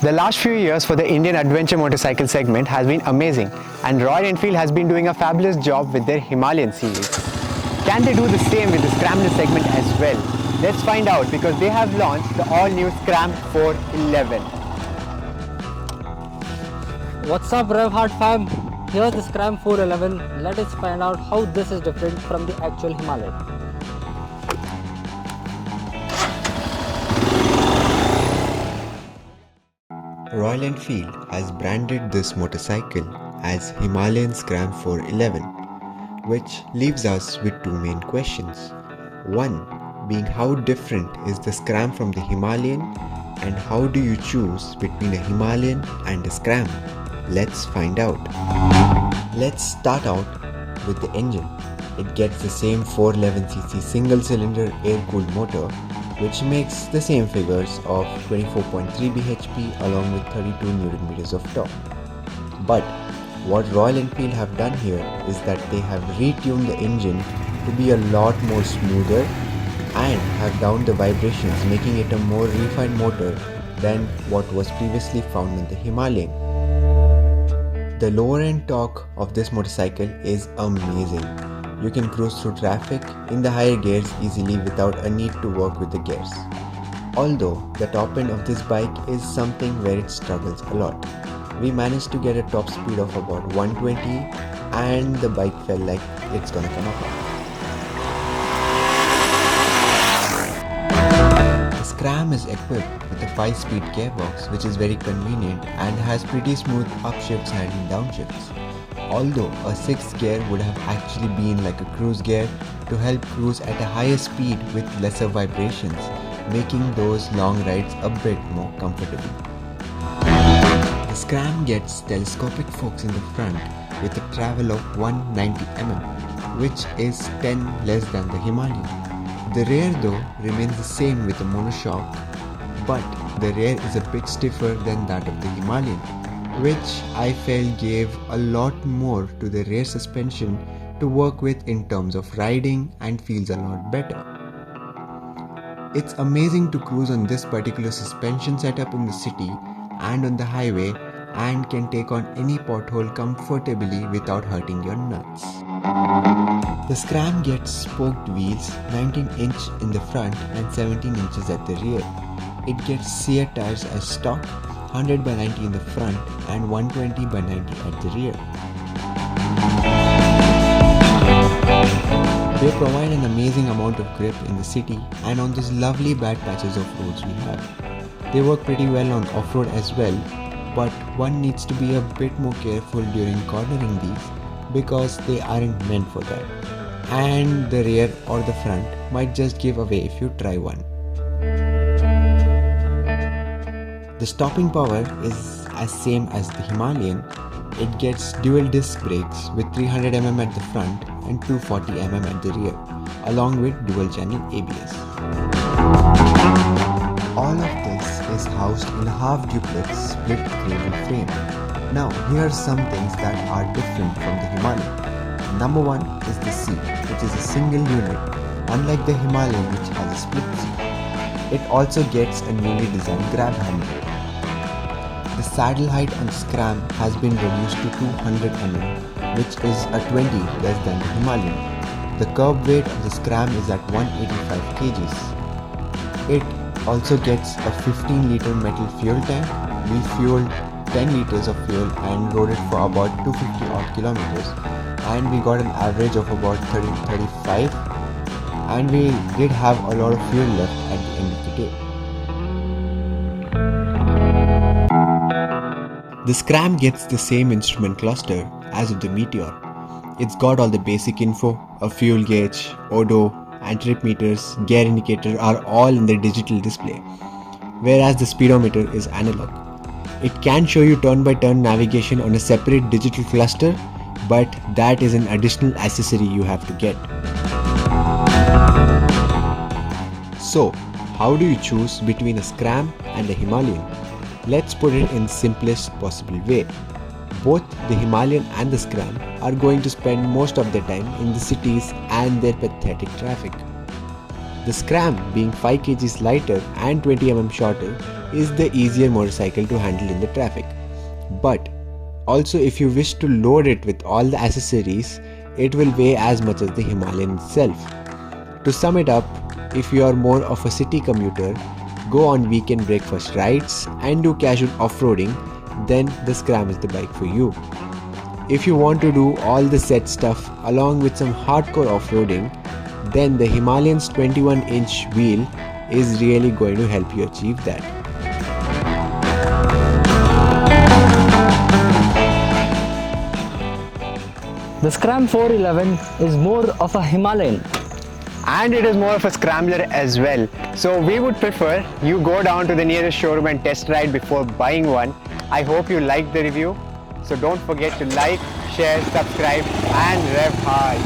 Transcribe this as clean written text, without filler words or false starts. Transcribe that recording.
The last few years for the Indian adventure motorcycle segment has been amazing, and Royal Enfield has been doing a fabulous job with their Himalayan series. Can they do the same with the Scramble segment as well? Let's find out, because they have launched the all-new Scram 411. What's up, RevvHard fam? Here's the Scram 411. Let us find out how this is different from the actual Himalayan. Royal Enfield has branded this motorcycle as Himalayan Scram 411, which leaves us with two main questions. One being, how different is the Scram from the Himalayan, and how do you choose between a Himalayan and a Scram? Let's find out. Let's start out with the engine. It gets the same 411cc single-cylinder air-cooled motor, which makes the same figures of 24.3 bhp along with 32 Nm of torque. But what Royal Enfield have done here is that they have retuned the engine to be a lot more smoother and have downed the vibrations, making it a more refined motor than what was previously found in the Himalayan. The lower end torque of this motorcycle is amazing. You can cruise through traffic in the higher gears easily without a need to work with the gears. Although the top end of this bike is something where it struggles a lot. We managed to get a top speed of about 120 and the bike felt like it's gonna come apart. The Scram is equipped with a 5-speed gearbox, which is very convenient and has pretty smooth upshifts and downshifts. Although a 6th gear would have actually been like a cruise gear to help cruise at a higher speed with lesser vibrations, making those long rides a bit more comfortable. The Scram gets telescopic forks in the front with a travel of 190 mm, which is 10 less than the Himalayan. The rear though remains the same with a monoshock, but the rear is a bit stiffer than that of the Himalayan, which I felt gave a lot more to the rear suspension to work with in terms of riding and feels a lot better. It's amazing to cruise on this particular suspension setup in the city and on the highway, and can take on any pothole comfortably without hurting your nuts. The Scram gets spoked wheels, 19-inch in the front and 17 inches at the rear. It gets sear tires as stock, 100/90 in the front and 120/90 at the rear. They provide an amazing amount of grip in the city and on those lovely bad patches of roads we have. They work pretty well on off-road as well, but one needs to be a bit more careful during cornering these because they aren't meant for that. And the rear or the front might just give away if you try one. The stopping power is as same as the Himalayan. It gets dual disc brakes with 300 mm at the front and 240 mm at the rear, along with dual channel ABS. All of this is housed in a half duplex split cradle frame. Now here are some things that are different from the Himalayan. Number one is the seat, which is a single unit, unlike the Himalayan which has a split seat. It also gets a newly designed grab handle. The saddle height on Scram has been reduced to 200 mm, which is a 20 less than the Himalayan. The curb weight of the Scram is at 185 kgs. It also gets a 15-liter metal fuel tank. We fueled 10 liters of fuel and rode it for about 250 odd kilometers, and we got an average of about 30-35, and we did have a lot of fuel left at the end of the day. The Scram gets the same instrument cluster as with the Meteor. It's got all the basic info, a fuel gauge, odo, and trip meters, gear indicator are all in the digital display, whereas the speedometer is analog. It can show you turn-by-turn navigation on a separate digital cluster, but that is an additional accessory you have to get. So, how do you choose between a Scram and a Himalayan? Let's put it in simplest possible way. Both the Himalayan and the Scram are going to spend most of their time in the cities and their pathetic traffic. The Scram, being 5 kgs lighter and 20 mm shorter, is the easier motorcycle to handle in the traffic. But also, if you wish to load it with all the accessories, it will weigh as much as the Himalayan itself. To sum it up, if you are more of a city commuter, go on weekend breakfast rides and do casual off-roading, then the Scram is the bike for you. If you want to do all the set stuff along with some hardcore off-roading, then the Himalayan's 21-inch wheel is really going to help you achieve that. The Scram 411 is more of a Himalayan. And it is more of a scrambler as well. So we would prefer you go down to the nearest showroom and test ride before buying one. I hope you liked the review. So don't forget to like, share, subscribe and rev hard.